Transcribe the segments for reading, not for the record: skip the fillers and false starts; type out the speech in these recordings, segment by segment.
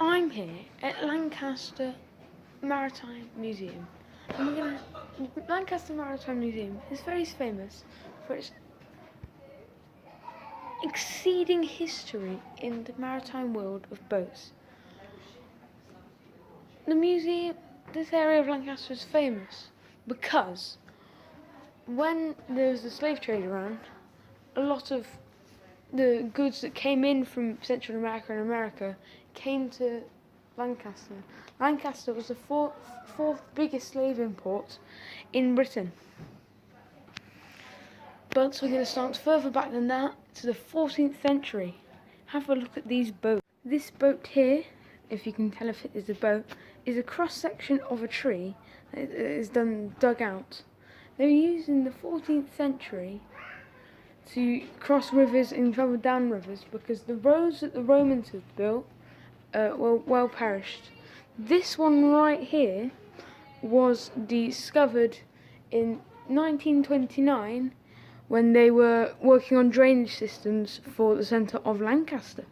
I'm here at Lancaster Maritime Museum. And Lancaster Maritime Museum is very famous for its exceeding history in the maritime world of boats. The museum, this area of Lancaster is famous because when there was the slave trade around, a lot of the goods that came in from Central America and America came to Lancaster. Lancaster was the fourth biggest slave import in Britain. But we're going to start further back than that, to the 14th century. Have a look at these boats. This boat here, if you can tell if it is a boat, is a cross-section of a tree that is dug out. They were used in the 14th century to cross rivers and travel down rivers because the roads that the Romans had built were well perished. This one right here was discovered in 1929 when they were working on drainage systems for the centre of Lancaster.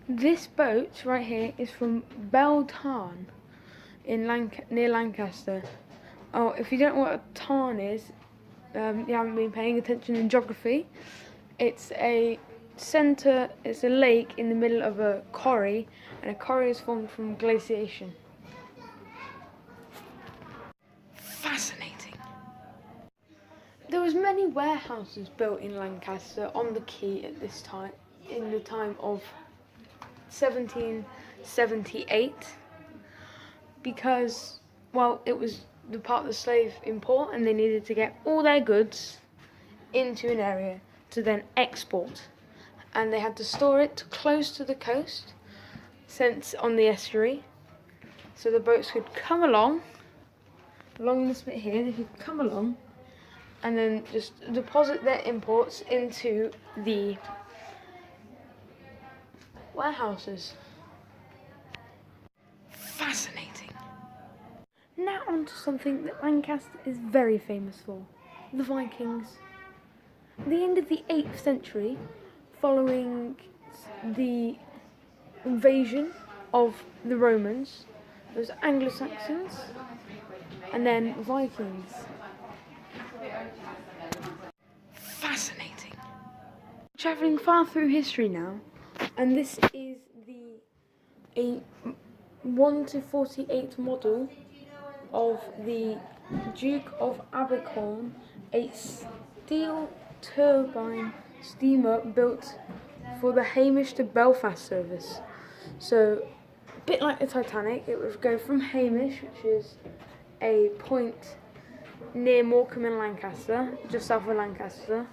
This boat right here is from Beltarn near Lancaster. Oh, if you don't know what a tarn is, you haven't been paying attention in geography. It's a lake in the middle of a quarry, and a quarry is formed from glaciation. Fascinating. There was many warehouses built in Lancaster on the quay at this time, in the time of 1778, because, well, it was the part of the slave import and they needed to get all their goods into an area to then export, and they had to store it close to the coast, since on the estuary, so the boats could come along this bit here, they could come along and then just deposit their imports into the warehouses. Fascinating. Now on to something that Lancaster is very famous for, the Vikings. At the end of the 8th century, following the invasion of the Romans, there was Anglo-Saxons and then Vikings. Fascinating. Travelling far through history now, and this is a 1:48 model of the Duke of Abercorn, a steel turbine steamer built for the Hamish to Belfast service. So, a bit like the Titanic, it would go from Hamish, which is a point near Morecambe in Lancaster, just south of Lancaster,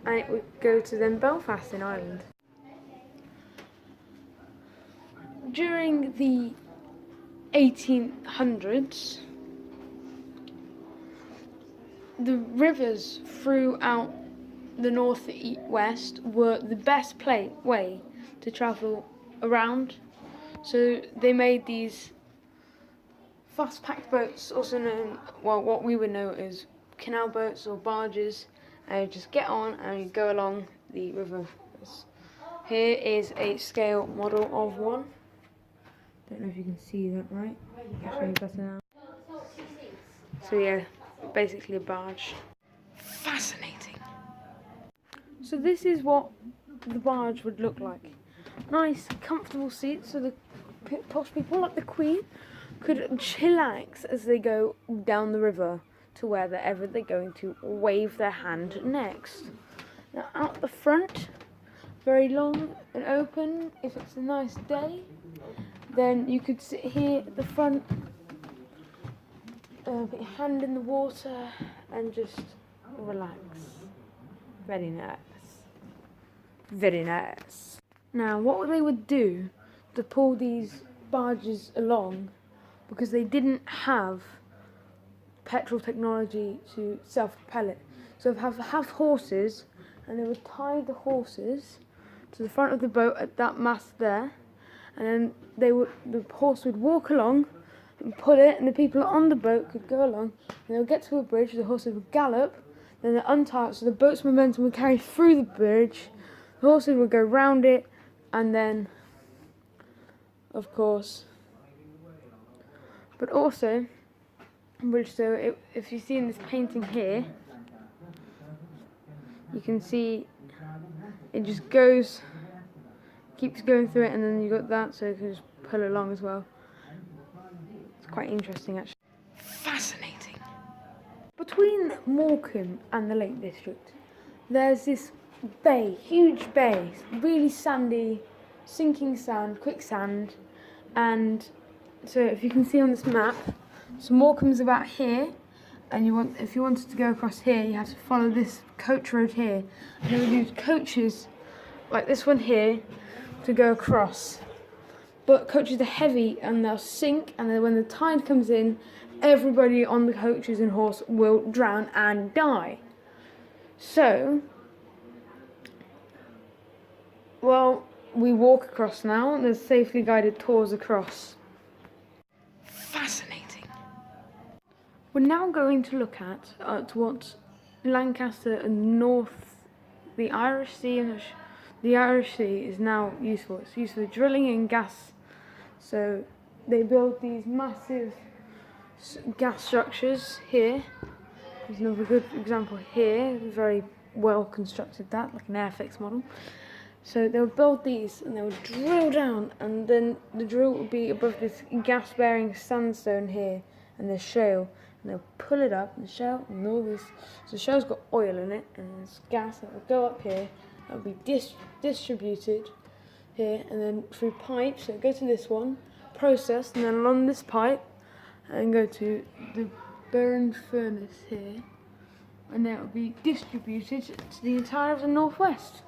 and it would go to then Belfast in Ireland. During the 1800s, the rivers throughout the north-west were the best way to travel around, so they made these fast-packed boats, also known, well, what we would know as canal boats or barges, and you just get on and you go along the river. Here is a scale model of one. Don't know if you can see that right. I'll show you better now. So yeah, basically a barge. Fascinating. So this is what the barge would look like. Nice, comfortable seats, so the posh people like the Queen could chillax as they go down the river to wherever they're going to wave their hand next. Now out the front, very long and open. If it's a nice day, then you could sit here at the front, put your hand in the water and just relax. Very nice. Very nice. Now what they would do to pull these barges along, because they didn't have petrol technology to self-propel it, so they have horses, and they would tie the horses to the front of the boat at that mast there, and then the horse would walk along and pull it, and the people on the boat could go along, and they would get to a bridge, the horses would gallop, then they untie it, so the boat's momentum would carry through the bridge, the horses would go round it, and then, of course, but also, so if you see in this painting here, you can see it just goes, keeps going through it, and then you got that, so you can just pull along as well. It's quite interesting, actually. Fascinating. Between Morecambe and the Lake District, there's this bay, huge bay, really sandy, sinking sand, quicksand, and so if you can see on this map, so Morecambe's about here, and if you wanted to go across here, you have to follow this coach road here, and they would use coaches like this one here to go across. But coaches are heavy and they'll sink, and then when the tide comes in, everybody on the coaches and horse will drown and die. So, well, we walk across now, and there's safely guided tours across. Fascinating. We're now going to look at what Lancaster and North, the Irish Sea, and the Irish Sea is now used for. It's used for drilling and gas. So they build these massive gas structures here. There's another good example here, very well constructed, that like an Airfix model. So they'll build these and they'll drill down, and then the drill will be above this gas bearing sandstone here and the shale, and they'll pull it up, and the shale and all this, so the shale's got oil in it and there's gas that will go up here, that will be distributed here, and then through pipes, so go to this one, processed, and then along this pipe and go to the burn furnace here, and then it will be distributed to the entire of the northwest.